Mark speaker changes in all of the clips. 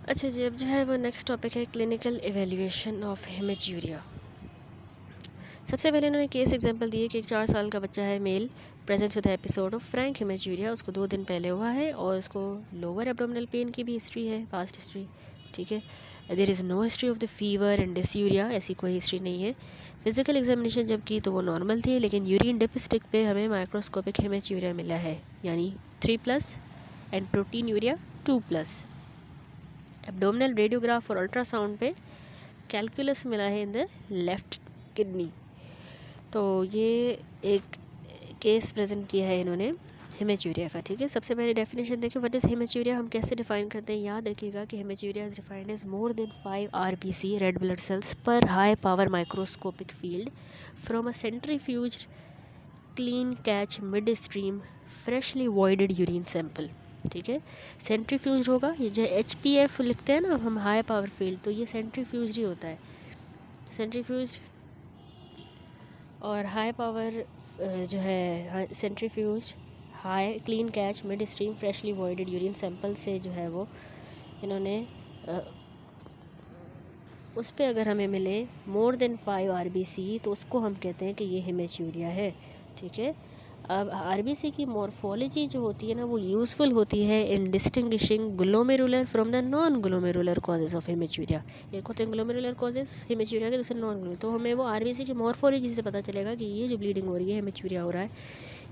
Speaker 1: अच्छा जी, अब जो है वो नेक्स्ट टॉपिक है क्लिनिकल एवेल्यूएशन ऑफ हेमेच्यूरिया। सबसे पहले इन्होंने केस एग्जांपल दिए कि एक 4 साल का बच्चा है male present with episode of frank haematuria. उसको 2 दिन पहले हुआ है और उसको लोअर एब्डोमिनल पेन की भी हिस्ट्री है, पास्ट हिस्ट्री। ठीक है, there is no history of the fever and dysuria, ऐसी कोई हिस्ट्री नहीं है। फिजिकल एग्जामिनेशन जब की तो वो नॉर्मल थी, लेकिन यूरिन डिपस्टिक पे हमें माइक्रोस्कोपिक हेमेच्यूरिया मिला है, यानी 3+ and protein urea 2+। Abdominal radiograph और अल्ट्रासाउंड पे कैलकुलस मिला है इन द लेफ़्ट किडनी। तो ये एक केस प्रेजेंट किया है इन्होंने हेमेच्यूरिया का। ठीक है, सबसे पहले डेफिनेशन देखिए, व्हाट इज़ हेमेच्यूरिया, हम कैसे डिफाइन करते हैं। याद रखिएगा कि haematuria is defined as more than 5 RBC red blood cells पर high power microscopic field from a centrifuge clean catch mid stream freshly voided urine sample. ठीक है, सेंट्रीफ्यूज होगा, ये जो HPF लिखते हैं ना हम, हाई पावर फील्ड, तो ये सेंट्रीफ्यूज ही होता है। सेंट्रीफ्यूज और हाई पावर जो है centrifuge high clean catch mid stream freshly voided urine sample से जो है वो इन्होंने उस पर अगर हमें मिले मोर देन 5 RBC तो उसको हम कहते हैं कि ये हेमेच्यूरिया है। ठीक है, अब RBC की मॉर्फोलॉजी जो होती है ना वो यूज़फुल होती है in distinguishing glomerular from the non glomerular causes of haematuria. एक होते हैं ग्लोमेरुलर कॉजेज़ हेमेच्यूरिया के, दूसरे नॉन ग्लोमेरुलर। तो हमें वो RBC की मॉर्फोलॉजी से पता चलेगा कि ये जो ब्लीडिंग हो रही है, हेमेच्यूरिया हो रहा है,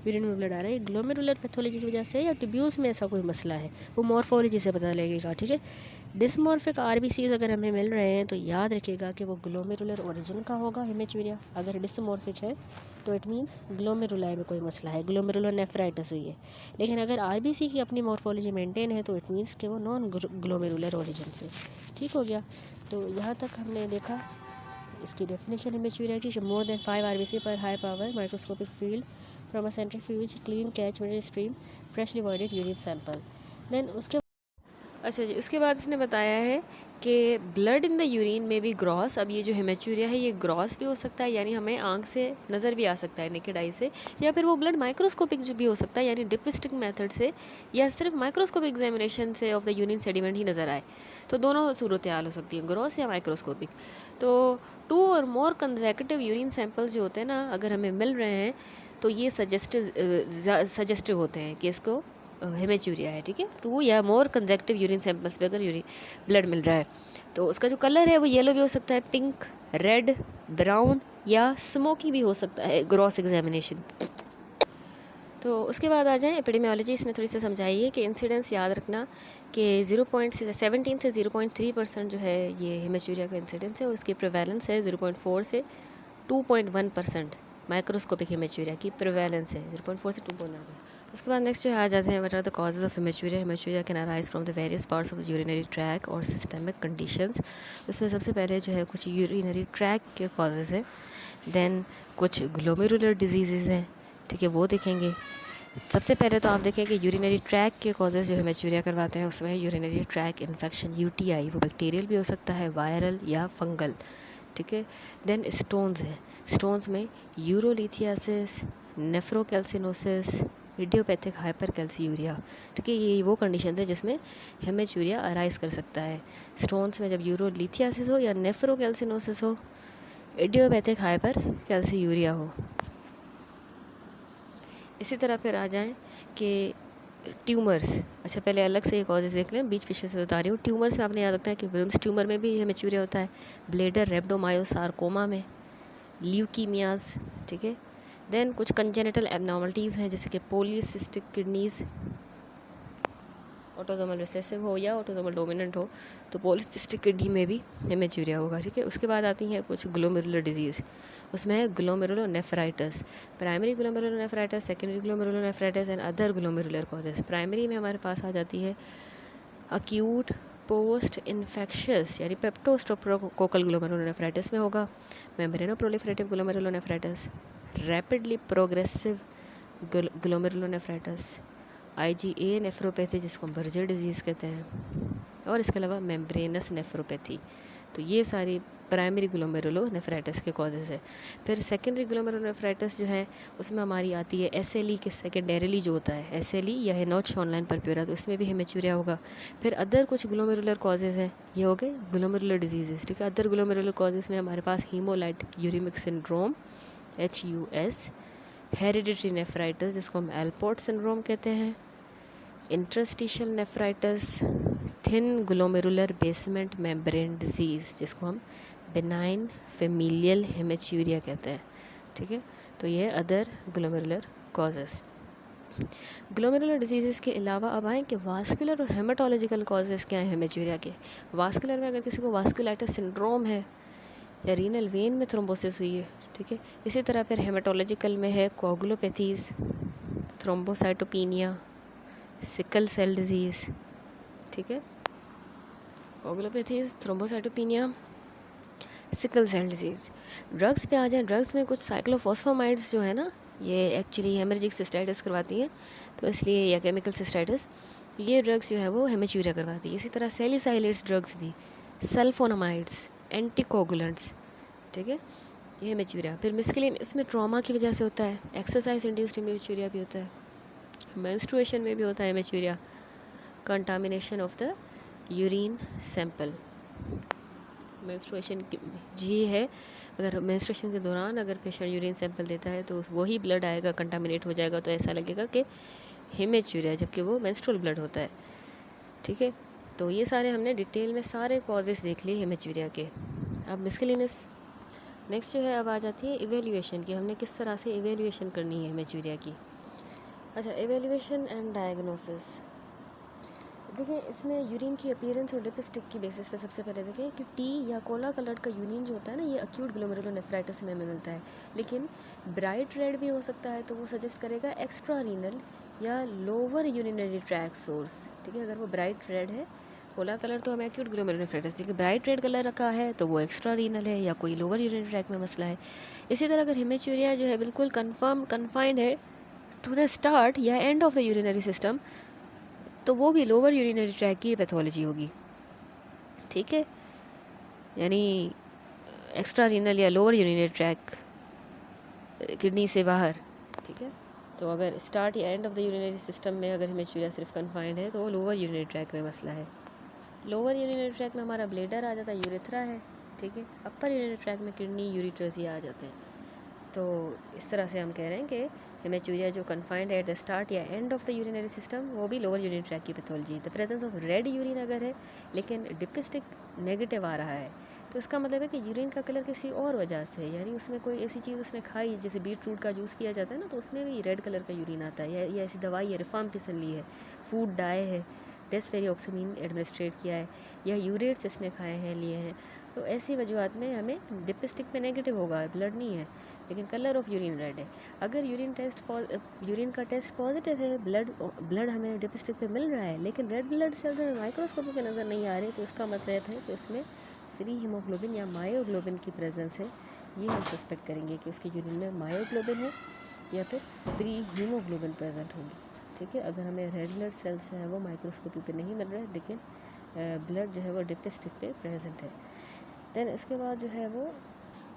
Speaker 1: यूरिन में ब्लड आ रहा है, ग्लोमेरुलर पैथोलॉजी की वजह से या ट्यूब्यूल्स में ऐसा कोई मसला है, वो मॉर्फोलॉजी से पता लगेगा। ठीक है, डिसमॉर्फिक RBCs अगर हमें मिल रहे हैं तो याद रखिएगा कि वो ग्लोमेरुलर ओरिजिन का होगा हेमेच्यूरिया। अगर डिसमॉर्फिक है तो इट मीन्स ग्लोमेरुलाई में कोई मसला है, ग्लोमेरुलर नेफ्राइटिस हुई है। लेकिन अगर RBC की अपनी मॉर्फोलॉजी मेंटेन है तो इट मीन्स कि वो नॉन ग्लोमेरुलर ओरिजिन से। ठीक हो गया, तो यहाँ तक हमने देखा इसकी डेफिनेशन हेमेच्यूरिया की, मोर देन 5 RBC पर high power microscopic field from a centrifuge clean catch mid stream freshly voided urine sample. Then उसके अच्छा जी, उसके बाद इसने बताया है कि ब्लड इन द यूरिन में भी ग्रॉस। अब ये जो हेमेच्यूरिया है ये ग्रॉस भी हो सकता है, यानी हमें आंख से नज़र भी आ सकता है नेकेड आई से, या फिर वो ब्लड माइक्रोस्कोपिक जो भी हो सकता है, यानी डिपिस्टिक मेथड से या सिर्फ माइक्रोस्कोपिक एग्जामिनेशन से ऑफ द यूरिन सेडिमेंट ही नज़र आए। तो दोनों सूरत हाल हो सकती है, ग्रॉस या माइक्रोस्कोपिक। तो 2 और मोर कंसेक्यूटिव यूरिन सैंपल्स जो होते हैं ना अगर हमें मिल रहे हैं तो ये सजेस्टिव होते हैं कि इसको हेमेच्यूरिया है। ठीक है, 2 या मोर कंसेक्टिव यूरिन सैंपल्स पे अगर यूरिन ब्लड मिल रहा है तो उसका जो कलर है वो येलो भी हो सकता है, पिंक, रेड, ब्राउन या स्मोकी भी हो सकता है ग्रॉस एग्जामिनेशन। तो उसके बाद आ जाएं एपिडेमियोलॉजी। इसने थोड़ी सी समझाई है कि इंसिडेंस याद रखना कि 0.17 से 0.3% जो है ये हेमेच्यूरिया का इंसिडेंस है, और इसकी प्रिवेलेंस है 0.4 से 2.1%। माइक्रोस्कोपिक हेमेच्यूरिया की प्रिवेलेंस है 0.4 से 2.9%। उसके बाद नेक्स्ट जो आ जाते हैं, what are the causes of haematuria. Haematuria can arise from the various parts of the urinary tract और सिस्टमिक कंडीशंस। उसमें सबसे पहले जो है कुछ यूरिनरी ट्रैक के कॉजेज़ हैं, देन कुछ ग्लोमेरुलर डिजीज़ हैं। ठीक है, वो देखेंगे। सबसे पहले तो आप देखें कि यूरिनरी ट्रैक के कॉजेज़ जो हेमेच्यूरिया करवाते हैं उसमें यूरिनरी ट्रैक इन्फेक्शन, UTI, वो बैक्टीरियल भी हो सकता है, वायरल या फंगल। ठीक है, देन स्टोन्स हैं, स्टोन्स में यूरोलिथियासिस, नेफ्रोकैल्सिनोसिस, इडियोपैथिक हाइपरकैल्सियूरिया। ठीक है, ये वो कंडीशन है जिसमें हेमेच्यूरिया अराइज कर सकता है। स्टोन्स में जब यूरोलिथियासिस हो या नेफ्रोकैल्सिनोसिस हो, इडियोपैथिक हाइपरकैल्सियूरिया हो। इसी तरह फिर आ जाएं कि ट्यूमर्स। अच्छा, पहले अलग से एक कॉजेज देख लें, बीच पीछे से बता रही हूँ। ट्यूमर्स में आपने याद रखना है कि विल्म्स ट्यूमर में भी हेमेच्यूरिया होता है, ब्लेडर रेब्डोमायोसार्कोमा में, ल्यूकीमियाज। ठीक है, देन कुछ कंजेनिटल एबनॉर्मलिटीज़ हैं जैसे कि पॉलीसिस्टिक किडनीज़, ऑटोसोमल रिसेसिव हो या ऑटोसोमल डोमिनेंट हो तो पॉलीसिस्टिक किडनी में भी हेमेच्यूरिया होगा। ठीक है, उसके बाद आती हैं कुछ ग्लोमेरुलर डिजीज़। उसमें है glomerulonephritis, primary glomerulonephritis, secondary glomerulonephritis and other glomerular causes. Primary में हमारे पास आ जाती है अक्यूट पोस्ट इन्फेक्शियस यानी पेप्टोस्ट्रोप्टोकोकल ग्लोमेरुलोनेफ्राइटिस में होगा, membranoproliferative glomerulonephritis, rapidly progressive glomerulonephritis, IgA nephropathy जिसको हम बर्जर डिजीज़ कहते हैं, और इसके अलावा मेम्ब्रेनस नेफ्रोपैथी। तो ये सारी प्राइमरी ग्लोमेरुलोनेफ्राइटिस के कॉजेज़ है। फिर सेकेंडरी ग्लोमेरुलोनेफ्राइटिस जो है उसमें हमारी आती है SLE के सेकेंडरीली जो होता है, SLE या हेनोच ऑनलाइन परप्यूरा, तो इसमें भी हेमेचूरिया होगा। फिर अदर कुछ ग्लोमेरुलर कॉजेज़ हैं, ये हो गए ग्लोमेरुलर डिजीज़, ठीक है। अदर ग्लोमेरुलर कॉजेज़ में हमारे पास haemolytic uraemic syndrome HUS, hereditary nephritis जिसको हम एल्पोर्ट सिंड्रोम कहते हैं, interstitial nephritis, thin glomerular basement membrane disease जिसको हम बेनाइन फेमिलियल हेमेचूरिया कहते हैं, ठीक है। तो ये other glomerular causes. Glomerular disease के अलावा अब आएँ कि वास्कुलर और हेमाटोलॉजिकल कॉजेज़ क्या हैं हेमेचूरिया के। वास्कुलर में अगर किसी को वास्कुलाइटिस सिंड्रोम है या रीनल वेन में थ्रोम्बोसिस हुई है, ठीक है। इसी तरह फिर हेमाटोलॉजिकल में है coagulopathies, thrombocytopenia, sickle cell disease, ठीक है। Coagulopathies, thrombocytopenia, sickle cell disease. Drugs पे आ जाए, ड्रग्स में कुछ साइक्लोफॉस्फामाइड्स जो है ना, ये एक्चुअली हेमरेजिक सिस्टाइटिस करवाती हैं, तो इसलिए, या केमिकल सिस्टाइटिस, ये ड्रग्स जो है वो हेमेचूरिया करवाती है। इसी तरह सैलिसाइलेट्स ड्रग्स भी, सल्फोनामाइड्स, एंटीकोगुलेंट्स, ठीक है, ये हेमेचूरिया। फिर मिस्केलिन, इसमें ट्रॉमा की वजह से होता है, एक्सरसाइज इंड्यूस्ड हेमेचूरिया भी होता है, मेंस्ट्रुएशन में भी होता है haematuria, contamination of the urine sample. Menstruation जी है, अगर मेंस्ट्रुएशन के दौरान अगर पेशेंट यूरिन सैंपल देता है तो वही ब्लड आएगा, कंटामिनेट हो जाएगा, तो ऐसा लगेगा कि हेमेचूरिया, जबकि वो मेंस्ट्रुअल ब्लड होता है, ठीक है। तो ये सारे हमने डिटेल में सारे कॉजेज़ देख लिए हेमेचूरिया के। अब मिस्केलिनस नेक्स्ट जो है, अब आ जाती है इवेल्यूएशन की, हमने किस तरह से इवेल्यूएशन करनी है हेमेचूरिया की। अच्छा, इवेल्यूएशन एंड डायग्नोसिस। देखिए, इसमें यूरिन की अपीयरेंस और डिपिस्टिक की बेसिस पे सबसे पहले देखें कि टी या कोला कलर्ड का यूरिन जो होता है ना, ये अक्यूट ग्लोमेरुलोनेफ्राइटिस में हमें मिलता है। लेकिन ब्राइट रेड भी हो सकता है, तो वो सजेस्ट करेगा एक्स्ट्रा रीनल या लोअर यूरिनरी ट्रैक सोर्स, ठीक है। अगर वो ब्राइट रेड है, कोला कलर तो हमें एक्यूट ग्लोमेरुलोनेफ्राइटिस, देखिए ब्राइट रेड कलर रखा है तो वो एक्स्ट्रा रीनल है या कोई लोअर यूरिनरी ट्रैक में मसला है। इसी तरह अगर हेमेचूरिया जो है बिल्कुल कन्फाइंड है टू द स्टार्ट या end of the urinary system, तो वो भी लोअर यूरिनरी ट्रैक की पैथोलॉजी होगी, ठीक है, यानी एक्स्ट्रा रीनल या लोअर यूरिनरी ट्रैक किडनी से बाहर, ठीक है। तो अगर स्टार्ट या end of the urinary system में अगर हेमेचूरिया सिर्फ कन्फाइंड है तो वो लोअर यूरिनरी ट्रैक में मसला है। लोअर यूरिनरी ट्रैक में हमारा ब्लेडर आ जाता है, यूरेथ्रा है, ठीक है। अपर यूरिनरी ट्रैक में किडनी, यूरिट्रस ये आ जाते हैं। तो इस तरह से हम कह रहे हैं कि हेमेचूरिया जो कन्फाइंड है एट द स्टार्ट या end of the urinary system, वो भी लोअर यूरिनरी ट्रैक की pathology. The presence of red urine अगर है लेकिन डिपिस्टिक नेगेटिव आ रहा है, तो इसका मतलब है कि यूरिन का कलर किसी और वजह से है, यानी उसमें कोई ऐसी चीज़ उसने खाई, जैसे बीट रूट का जूस पिया जाता है ना, तो उसमें भी रेड कलर का यूरिन आता है, या ऐसी दवाई है, रिफाम्पिसिन ली है, फूड डाई है, डेस्फेरिऑक्सिमीन एडमिनिस्ट्रेट किया है, या यूरेट्स इसने खाए हैं, लिए हैं, तो ऐसी वजूहत में हमें डिपिस्टिक पे नेगेटिव होगा, ब्लड नहीं है लेकिन कलर ऑफ यूरिन रेड है। अगर यूरिन का टेस्ट पॉजिटिव है, ब्लड हमें डिपिस्टिक पे मिल रहा है, लेकिन रेड ब्लड सेल्स हमें माइक्रोस्कोपी पे नज़र नहीं आ रहे, तो इसका मतलब है कि उसमें फ्री हीमोग्लोबिन या मायोग्लोबिन की प्रेजेंस है। ये हम सस्पेक्ट करेंगे कि उसके यूरिन में मायोग्लोबिन है या फिर फ्री हीमोग्लोबिन प्रेजेंट होगी, ठीक है। अगर हमें रेड ब्लड सेल्स जो है वो माइक्रोस्कोपी पे नहीं मिल रहे हैं, लेकिन ब्लड जो है वो डिपिस्टिक पे प्रेजेंट है। देन इसके बाद जो है वो,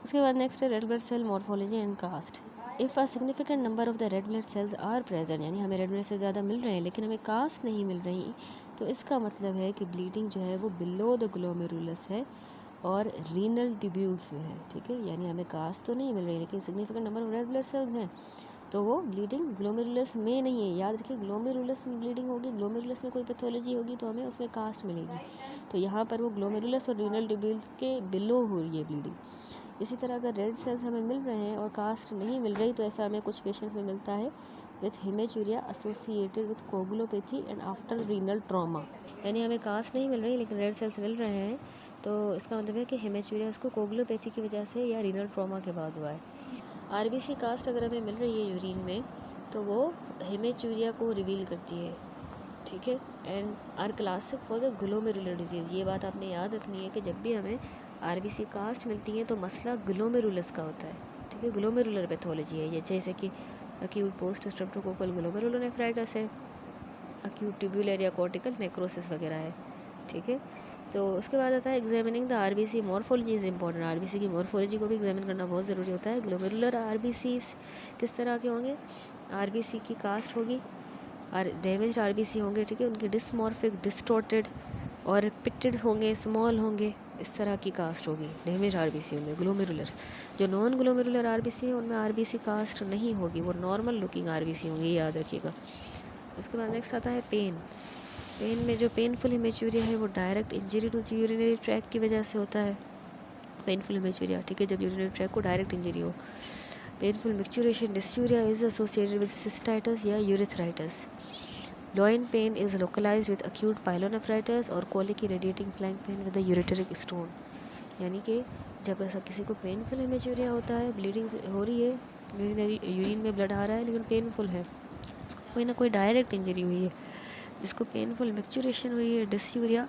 Speaker 1: उसके बाद नेक्स्ट है red blood cell morphology and cast. If a significant number of the red blood cells are present, यानी हमें रेड ब्लड से ज़्यादा मिल रहे हैं लेकिन हमें कास्ट नहीं मिल रही, तो इसका मतलब है कि ब्लीडिंग जो है वो बिलो द ग्लोमेरुलस है और रीनल ट्यूब्यूल्स में है, ठीक है। यानी हमें कास्ट तो नहीं मिल रही लेकिन significant number of red blood sales हैं, तो वो ब्लीडिंग ग्लोमेरुलस में नहीं है। याद रखिए, ग्लोमेरुलस में ब्लीडिंग होगी, ग्लोमेरुलस में कोई पैथोलॉजी होगी तो हमें उसमें कास्ट मिलेगी, तो यहाँ पर वो ग्लोमेरुलस और रीनल ट्यूब्यूल्स के बिलो हो रही है ब्लीडिंग। इसी तरह अगर रेड सेल्स हमें मिल रहे हैं और कास्ट नहीं मिल रही, तो ऐसा हमें कुछ पेशेंट्स में मिलता है with haematuria associated with coagulopathy and after renal trauma, यानी हमें कास्ट नहीं मिल रही लेकिन रेड सेल्स मिल रहे हैं, तो इसका मतलब है कि हेमेचूरिया इसको कोगुलोपैथी की वजह से या रीनल ट्रॉमा के बाद हुआ है। आरबीसी कास्ट अगर हमें मिल रही है यूरिन में, तो वो हेमेचूरिया को रिवील करती है, ठीक है, and are classic for the glomerular disease. ये बात आपने याद रखनी है कि जब भी हमें आरबीसी कास्ट मिलती है तो मसला ग्लोमेरुलस का होता है, ठीक है, ग्लोमेरुलर पैथोलॉजी है ये, जैसे कि अक्यूट पोस्ट स्ट्रेप्टोकोकल ग्लोमेरुलोनेफ्राइटिस है, अक्यूट ट्यूब्यूलर या कॉर्टिकल नेक्रोसिस वगैरह है, ठीक है। तो उसके बाद आता है examining the RBC morphology is important. RBC की मॉर्फोलॉजी को भी एग्जामिन करना बहुत ज़रूरी होता है। ग्लोमेरुलर आरबीसी किस तरह के होंगे, आरबीसी की कास्ट होगी, डैमेज आरबीसी होंगे, ठीक है, उनके डिसमॉर्फिक, डिस्टॉर्टेड और पिटेड होंगे, स्मॉल होंगे, इस तरह की कास्ट होगी डैमेज आरबीसी में। ग्लोमेरुलर, जो नॉन ग्लोमेरुलर आरबीसी है उनमें आरबीसी कास्ट नहीं होगी, वो नॉर्मल लुकिंग आरबीसी होंगी, याद रखिएगा। उसके बाद नेक्स्ट आता है पेन। पेन में जो पेनफुल हेमेचूरिया है वो direct injury to urinary tract की वजह से होता है। पेनफुल हेमेचूरिया, ठीक है, जब यूरिनरी ट्रैक को डायरेक्ट इंजरी हो। Painful micturition dysuria is associated with cystitis या urethritis. Loin pain is localised with acute pyelonephritis और colic radiating flank pain with the ureteric stone. यानी कि जब ऐसा किसी को पेनफुल हेमेचूरिया होता है, ब्लीडिंग हो रही है, यूरिन में ब्लड आ रहा है लेकिन पेनफुल है, उसको कोई ना कोई डायरेक्ट इंजरी हुई है, जिसको पेनफुल मिक्चुरेशन हुई है, डिस्यूरिया,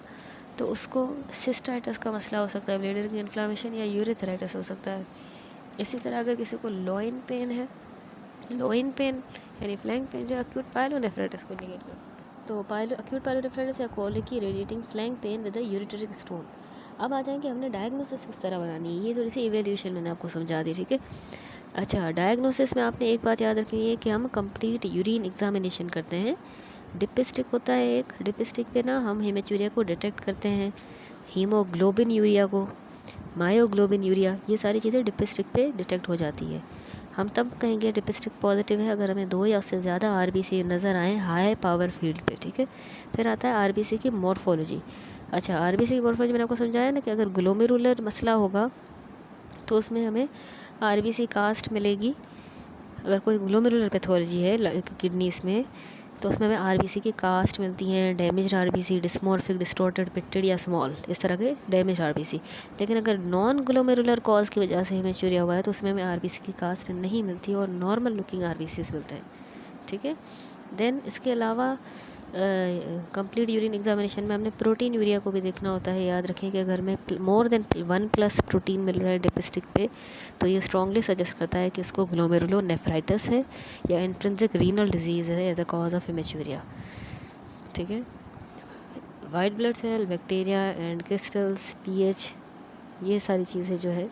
Speaker 1: तो उसको सिस्टाइटिस का मसला हो सकता है, ब्लैडर की इन्फ्लामेशन या यूरेथ्राइटिस हो सकता है। इसी तरह अगर किसी को लॉइन पेन है, लॉइन पेन यानी फ्लैंक पेन जो अक्यूट पाइलोनेफ्राइटिस को इंडिकेट करता है, तो अक्यूट पाइलोनेफ्राइटिस या colic radiating flank pain with the ureteric stone. अब आ जाएंगे हमने डायग्नोसिस किस तरह बनानी है, ये थोड़ी सी इवेल्यूशन मैंने आपको समझा दी, ठीक है। अच्छा, डायग्नोसिस में आपने एक बात याद रखनी है कि हम कंप्लीट यूरिन एग्जामिनेशन करते हैं। डिपिस्टिक होता है एक, डिपिस्टिक पे ना हम हेमेचूरिया को डिटेक्ट करते हैं, हीमोग्लोबिन यूरिया को, मायोग्लोबिन यूरिया, ये सारी चीज़ें डिपिस्टिक पे डिटेक्ट हो जाती है। हम तब कहेंगे डिपिस्टिक पॉजिटिव है अगर हमें 2 या उससे ज़्यादा आरबीसी नज़र आए हाई पावर फील्ड पे, ठीक है। फिर आता है आरबीसी की मॉर्फोलॉजी। अच्छा, आरबीसी की मॉर्फोलॉजी मैंने आपको समझाया ना कि अगर ग्लोमेरुलर मसला होगा तो उसमें हमें आरबीसी कास्ट मिलेगी। अगर कोई ग्लोमेरुलर पैथोलॉजी है किडनीज में तो उसमें हमें आरबीसी की कास्ट मिलती हैं, damage RBC, dysmorphic, distorted, pitted या स्मॉल, इस तरह के डैमेज आरबीसी। लेकिन अगर नॉन ग्लोमेरुलर कॉज की वजह से हेमेचूरिया हुआ है तो उसमें हमें आरबीसी की कास्ट नहीं मिलती और नॉर्मल लुकिंग आरबीसीज मिलते हैं, ठीक है। देन इसके अलावा कंप्लीट यूरिन एग्जामिनेशन में हमने प्रोटीन यूरिया को भी देखना होता है। याद रखें कि अगर में मोर देन 1+ प्रोटीन मिल रहा है डिपिस्टिक पे तो ये स्ट्रांगली सजेस्ट करता है कि इसको ग्लोमेरुलोनेफ्राइटिस है या इंट्रिंसिक रीनल डिजीज़ है as a cause of haematuria, ठीक है। White blood cell, bacteria and crystals, pH, ये सारी चीज़ें जो है।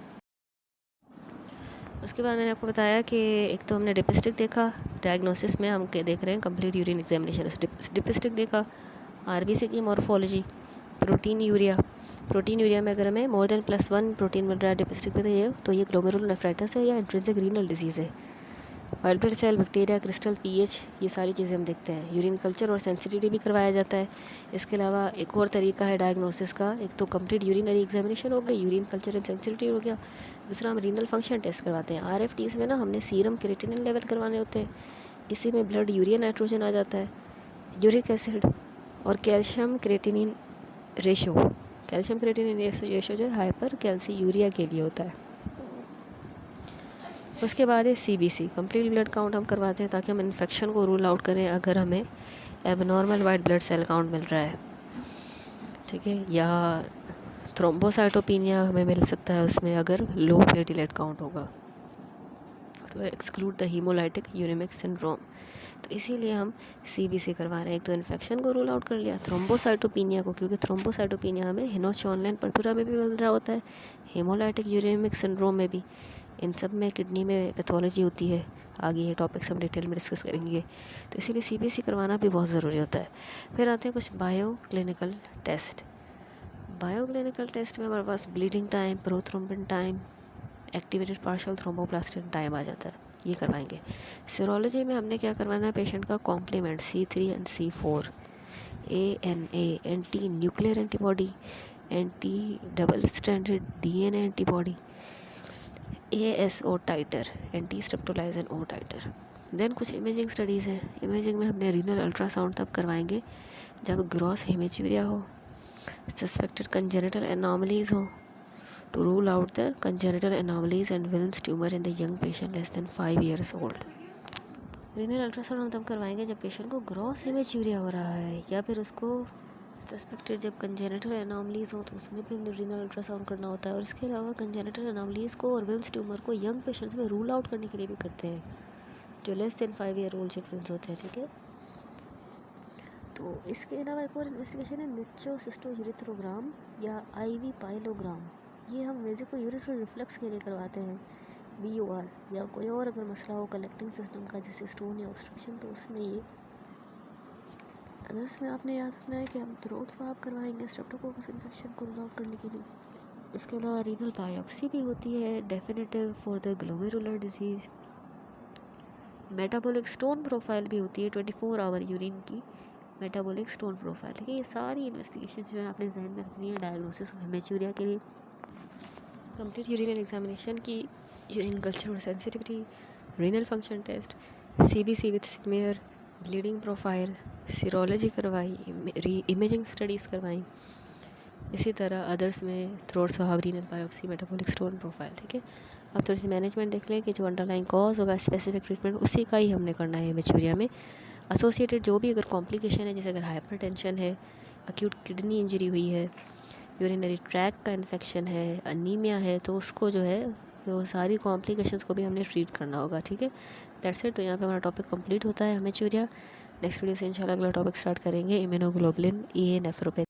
Speaker 1: उसके बाद मैंने आपको बताया कि एक तो हमने डिपिस्टिक देखा, डायग्नोसिस में हम देख रहे हैं कंप्लीट यूरिन एग्जामिनेशन, डिपिस्टिक देखा, आरबीसी की मॉर्फोलॉजी, प्रोटीन यूरिया में अगर हमें मोर देन +1 प्रोटीन मिल रहा है डिपिस्टिक पे तो ये ग्लोमेरुलोनेफ्राइटिस है या इंट्रिंसिक रीनल डिजीज़ है। White blood cell, bacteria, crystal, pH, ये सारी चीज़ें हम देखते हैं। यूरिन कल्चर और सेंसिटिविटी भी करवाया जाता है। इसके अलावा एक और तरीका है डायग्नोसिस का, एक तो कंप्लीट यूरिनरी एग्जामिनेशन हो गई, यूरिन कल्चर एंड सेंसिटिविटी हो गया, दूसरा हम रीनल फंक्शन टेस्ट करवाते हैं। आरएफटीज़ में ना हमने सीरम क्रिएटिनिन लेवल करवाने होते हैं, इसी में ब्लड यूरिया नाइट्रोजन आ जाता है, यूरिक एसिड और calcium creatinine ratio. Calcium creatinine ratio जो है हाइपर कैल्सी यूरिया के लिए होता है। उसके बाद है सीबीसी, कंप्लीट ब्लड काउंट हम करवाते हैं ताकि हम इन्फेक्शन को रूल आउट करें अगर हमें abnormal white blood cell count मिल रहा है, ठीक है, या थ्रोम्बोसाइटोपिनिया हमें मिल सकता है उसमें अगर लो प्लेटलेट काउंट होगा, to exclude the haemolytic uraemic syndrome. तो इसीलिए हम सीबीसी करवा रहे हैं। एक तो इन्फेक्शन को रूल आउट कर लिया, थ्रोम्बोसाइटोपिनिया को, क्योंकि थ्रोम्बोसाइटोपिनिया हमें हिनोचोनलाइन पर्पुरा में भी मिल रहा होता है, हीमोलाइटिक यूरेमिक सिंड्रोम में भी, इन सब में किडनी में पैथोलॉजी होती है। आगे ये टॉपिक्स हम डिटेल में डिस्कस करेंगे, तो इसीलिए सीबीसी करवाना भी बहुत ज़रूरी होता है। फिर आते हैं कुछ bio clinical test. Bio clinical test में हमारे पास bleeding time, prothrombin time, activated partial thromboplastin time आ जाता है, ये करवाएंगे। सीरोलॉजी में हमने क्या करवाना है, पेशेंट का complement C3 and C4, ANA anti nuclear antibody, anti double stranded DNA antibody, ASO titre, anti streptolysin O titre. Then कुछ इमेजिंग स्टडीज़ हैं। इमेजिंग में हमने रीनल अल्ट्रासाउंड तब करवाएंगे जब ग्रॉस हेमेचूरिया हो, सस्पेक्टेड कंजेनिटल एनॉमलीज हो, to rule out the congenital anomalies and Wilms tumor in the young patient less than 5 years old. Renal ultrasound हम तब करवाएंगे जब पेशेंट को ग्रॉस हेमेचूरिया हो रहा है या फिर उसको सस्पेक्टेड जब कंजेनिटल एनॉमलीज हो तो उसमें भी हमने रीनल अल्ट्रासाउंड करना होता है। और इसके अलावा कंजेनिटल एनॉमलीज को और विल्म्स ट्यूमर को यंग पेशेंट्स में रूल आउट करने के लिए भी करते हैं जो less than 5 year old childrens होते हैं, ठीक है। तो इसके अलावा एक और इन्वेस्टिगेशन है मिक्सोसिस्टोयूरेथ्रोग्राम या IV पाइलोग्राम। ये हम वेसिको यूरेथ्रल रिफ्लक्स के लिए करवाते हैं, VOR, या कोई और अगर मसला हो कलेक्टिंग सिस्टम का जैसे स्टोन या ऑब्स्ट्रक्शन तो उसमें ये। अदर्स में आपने याद रखना है कि हम थ्रोट स्वाब करवाएंगे स्ट्रेप्टोकोकस इन्फेक्शन को रूल आउट करने के लिए। इसके अलावा रीनल बायोप्सी भी होती है definitive for the glomerular disease. Metabolic stone profile भी होती है 24 आवर यूरिन की मेटाबॉलिक स्टोन प्रोफाइल। ठीक है, ये सारी इन्वेस्टिगेशन जो है आपने जहन में रखनी है डायग्नोसिस ऑफ हेमेचूरिया के लिए। कंप्लीट यूरिनल एग्जामिनेशन की, यूरिन कल्चर और sensitivity, renal function test, CBC with smear, bleeding profile, serology करवाई, इमेजिंग स्टडीज़ करवाई। इसी तरह अदर्स में throat swab, renal biopsy, metabolic stone profile. ठीक है, अब थोड़ी सी मैनेजमेंट देख लें कि जो अंडरलाइन कॉज होगा स्पेसिफिक ट्रीटमेंट उसी का ही हमने करना है हेमेचूरिया में। एसोसिएटेड जो भी अगर कॉम्प्लिकेशन है, जैसे अगर हाइपरटेंशन है, एक्यूट किडनी इंजरी हुई है, यूरिनरी ट्रैक का इन्फेक्शन है, अनीमिया है, तो उसको जो है वो सारी कॉम्प्लिकेशंस को भी हमने ट्रीट करना होगा। ठीक है, दैट्स इट। तो यहाँ पे हमारा टॉपिक कंप्लीट होता है हेमेचूरिया। नेक्स्ट वीडियो से इंशाल्लाह अगला टॉपिक स्टार्ट करेंगे इम्यूनोग्लोबुलिन, नेफ्रोपैथी।